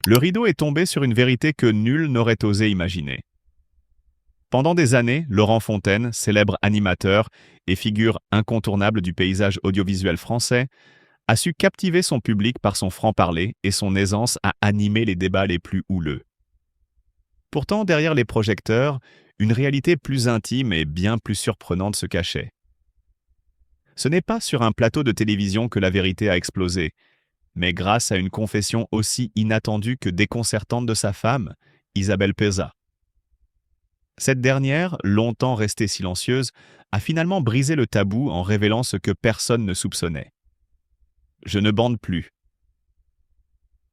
Le rideau est tombé sur une vérité que nul n'aurait osé imaginer. Pendant des années, Laurent Fontaine, célèbre animateur et figure incontournable du paysage audiovisuel français, a su captiver son public par son franc-parler et son aisance à animer les débats les plus houleux. Pourtant, derrière les projecteurs, une réalité plus intime et bien plus surprenante se cachait. Ce n'est pas sur un plateau de télévision que la vérité a explosé, mais grâce à une confession aussi inattendue que déconcertante de sa femme, Isabelle Peza. Cette dernière, longtemps restée silencieuse, a finalement brisé le tabou en révélant ce que personne ne soupçonnait. « Je ne bande plus ».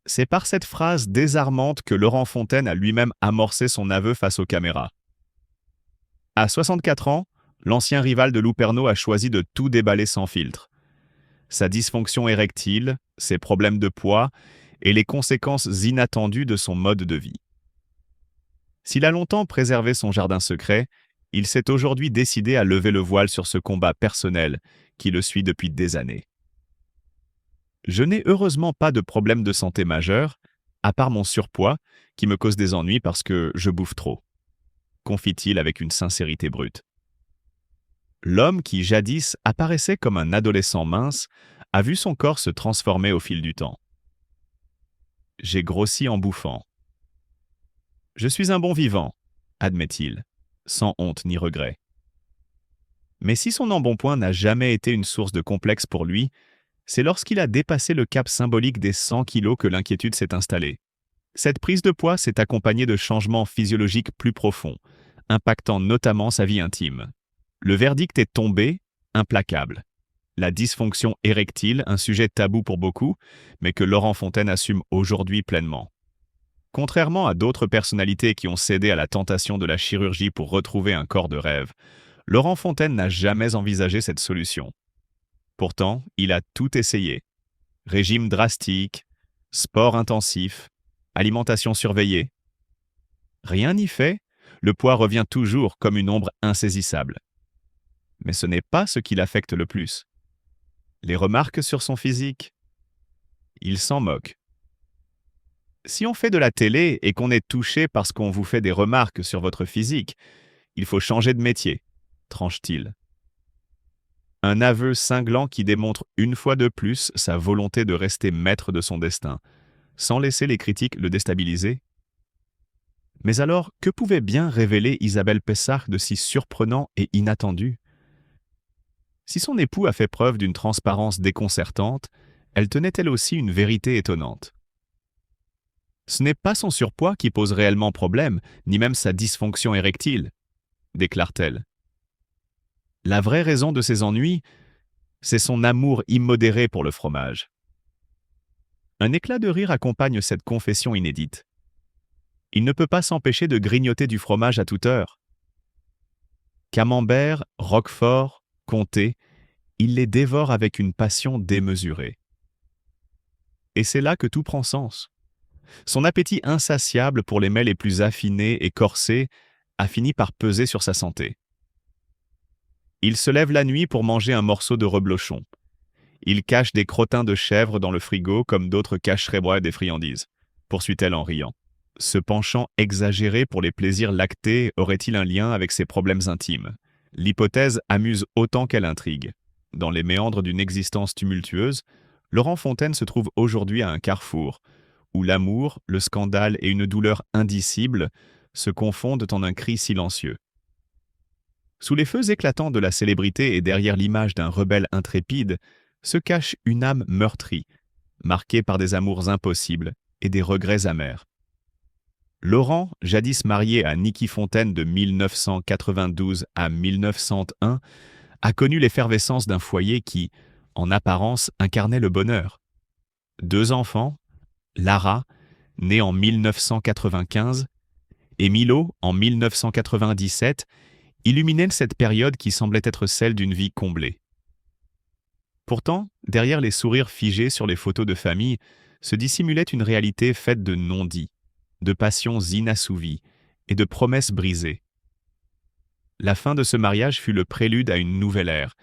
C'est par cette phrase désarmante que Laurent Fontaine a lui-même amorcé son aveu face aux caméras. À 64 ans, l'ancien rival de Lou Pernaut a choisi de tout déballer sans filtre. Sa dysfonction érectile, ses problèmes de poids et les conséquences inattendues de son mode de vie. S'il a longtemps préservé son jardin secret, il s'est aujourd'hui décidé à lever le voile sur ce combat personnel qui le suit depuis des années. Je n'ai heureusement pas de problème de santé majeur, à part mon surpoids, qui me cause des ennuis parce que je bouffe trop, confie-t-il avec une sincérité brute. L'homme qui jadis apparaissait comme un adolescent mince a vu son corps se transformer au fil du temps. J'ai grossi en bouffant. Je suis un bon vivant, admet-il, sans honte ni regret. Mais si son embonpoint n'a jamais été une source de complexe pour lui, c'est lorsqu'il a dépassé le cap symbolique des 100 kilos que l'inquiétude s'est installée. Cette prise de poids s'est accompagnée de changements physiologiques plus profonds, impactant notamment sa vie intime. Le verdict est tombé, implacable. La dysfonction érectile, un sujet tabou pour beaucoup, mais que Laurent Fontaine assume aujourd'hui pleinement. Contrairement à d'autres personnalités qui ont cédé à la tentation de la chirurgie pour retrouver un corps de rêve, Laurent Fontaine n'a jamais envisagé cette solution. Pourtant, il a tout essayé. Régime drastique, sport intensif, alimentation surveillée. Rien n'y fait, le poids revient toujours comme une ombre insaisissable. Mais ce n'est pas ce qui l'affecte le plus. Les remarques sur son physique, il s'en moque. Si on fait de la télé et qu'on est touché parce qu'on vous fait des remarques sur votre physique, il faut changer de métier, tranche-t-il. Un aveu cinglant qui démontre une fois de plus sa volonté de rester maître de son destin, sans laisser les critiques le déstabiliser. Mais alors, que pouvait bien révéler Isabelle Pessard de si surprenant et inattendu? Si son époux a fait preuve d'une transparence déconcertante, elle tenait elle aussi une vérité étonnante. Ce n'est pas son surpoids qui pose réellement problème, ni même sa dysfonction érectile, déclare-t-elle. La vraie raison de ses ennuis, c'est son amour immodéré pour le fromage. Un éclat de rire accompagne cette confession inédite. Il ne peut pas s'empêcher de grignoter du fromage à toute heure. Camembert, roquefort, comté, il les dévore avec une passion démesurée. Et c'est là que tout prend sens. Son appétit insatiable pour les mets les plus affinés et corsés a fini par peser sur sa santé. Il se lève la nuit pour manger un morceau de reblochon. Il cache des crottins de chèvre dans le frigo comme d'autres cacheraient des friandises, poursuit-elle en riant. Ce penchant exagéré pour les plaisirs lactés aurait-il un lien avec ses problèmes intimes? L'hypothèse amuse autant qu'elle intrigue. Dans les méandres d'une existence tumultueuse, Laurent Fontaine se trouve aujourd'hui à un carrefour, où l'amour, le scandale et une douleur indicible se confondent en un cri silencieux. Sous les feux éclatants de la célébrité et derrière l'image d'un rebelle intrépide, se cache une âme meurtrie, marquée par des amours impossibles et des regrets amers. Laurent, jadis marié à Niki Fontaine de 1992 à 1901, a connu l'effervescence d'un foyer qui, en apparence, incarnait le bonheur. 2 enfants, Lara, née en 1995, et Milo, en 1997, illuminaient cette période qui semblait être celle d'une vie comblée. Pourtant, derrière les sourires figés sur les photos de famille, se dissimulait une réalité faite de non-dits, de passions inassouvies et de promesses brisées. La fin de ce mariage fut le prélude à une nouvelle ère,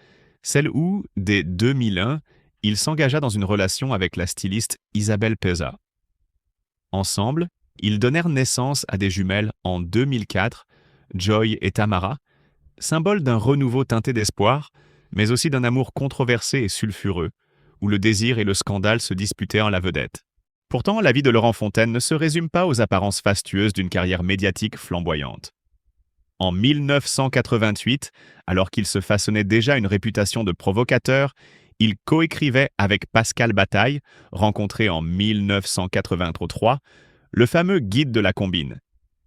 celle où, dès 2001, il s'engagea dans une relation avec la styliste Isabelle Peza. Ensemble, ils donnèrent naissance à des jumelles en 2004, Joy et Tamara, symbole d'un renouveau teinté d'espoir, mais aussi d'un amour controversé et sulfureux, où le désir et le scandale se disputaient en la vedette. Pourtant, la vie de Laurent Fontaine ne se résume pas aux apparences fastueuses d'une carrière médiatique flamboyante. En 1988, alors qu'il se façonnait déjà une réputation de provocateur, il coécrivait avec Pascal Bataille, rencontré en 1983, le fameux Guide de la combine,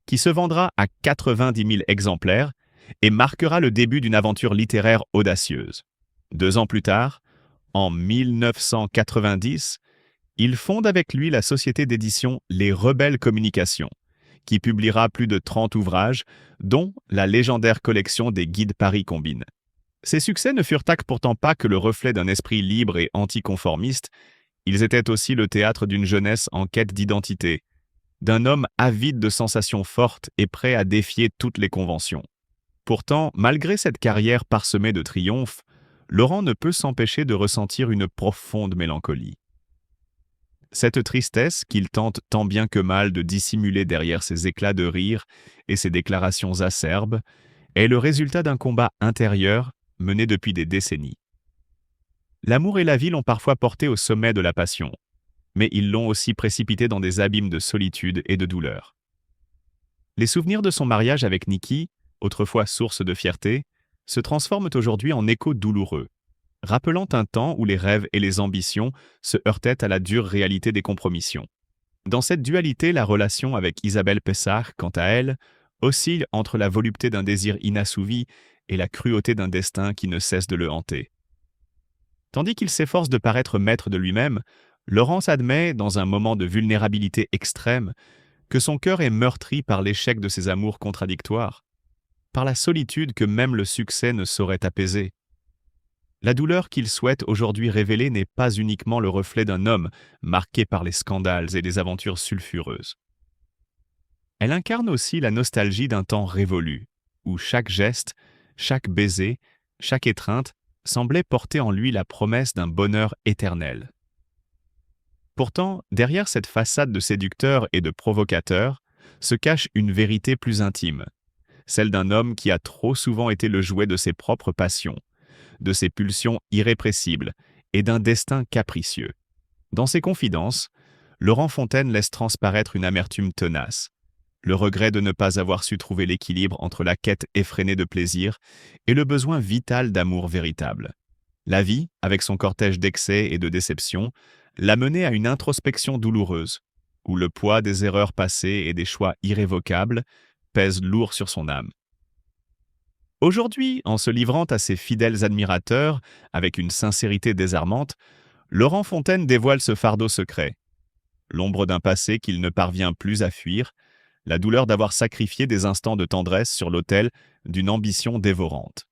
qui se vendra à 90 000 exemplaires et marquera le début d'une aventure littéraire audacieuse. 2 ans plus tard, en 1990, il fonde avec lui la société d'édition Les Rebelles Communications, qui publiera plus de 30 ouvrages, dont la légendaire collection des Guides Paris Combine. Ces succès ne furent pourtant pas que le reflet d'un esprit libre et anticonformiste, ils étaient aussi le théâtre d'une jeunesse en quête d'identité, d'un homme avide de sensations fortes et prêt à défier toutes les conventions. Pourtant, malgré cette carrière parsemée de triomphes, Laurent ne peut s'empêcher de ressentir une profonde mélancolie. Cette tristesse qu'il tente tant bien que mal de dissimuler derrière ses éclats de rire et ses déclarations acerbes est le résultat d'un combat intérieur mené depuis des décennies. L'amour et la vie l'ont parfois porté au sommet de la passion, mais ils l'ont aussi précipité dans des abîmes de solitude et de douleur. Les souvenirs de son mariage avec Niki, autrefois source de fierté, se transforment aujourd'hui en échos douloureux, rappelant un temps où les rêves et les ambitions se heurtaient à la dure réalité des compromissions. Dans cette dualité, la relation avec Isabelle Pessard, quant à elle, oscille entre la volupté d'un désir inassouvi et la cruauté d'un destin qui ne cesse de le hanter. Tandis qu'il s'efforce de paraître maître de lui-même, Laurence admet, dans un moment de vulnérabilité extrême, que son cœur est meurtri par l'échec de ses amours contradictoires, par la solitude que même le succès ne saurait apaiser. La douleur qu'il souhaite aujourd'hui révéler n'est pas uniquement le reflet d'un homme marqué par les scandales et les aventures sulfureuses. Elle incarne aussi la nostalgie d'un temps révolu, où chaque geste, chaque baiser, chaque étreinte semblait porter en lui la promesse d'un bonheur éternel. Pourtant, derrière cette façade de séducteur et de provocateur, se cache une vérité plus intime, celle d'un homme qui a trop souvent été le jouet de ses propres passions, de ses pulsions irrépressibles et d'un destin capricieux. Dans ses confidences, Laurent Fontaine laisse transparaître une amertume tenace, le regret de ne pas avoir su trouver l'équilibre entre la quête effrénée de plaisir et le besoin vital d'amour véritable. La vie, avec son cortège d'excès et de déceptions, l'a mené à une introspection douloureuse, où le poids des erreurs passées et des choix irrévocables pèse lourd sur son âme. Aujourd'hui, en se livrant à ses fidèles admirateurs, avec une sincérité désarmante, Laurent Fontaine dévoile ce fardeau secret. L'ombre d'un passé qu'il ne parvient plus à fuir, la douleur d'avoir sacrifié des instants de tendresse sur l'autel d'une ambition dévorante.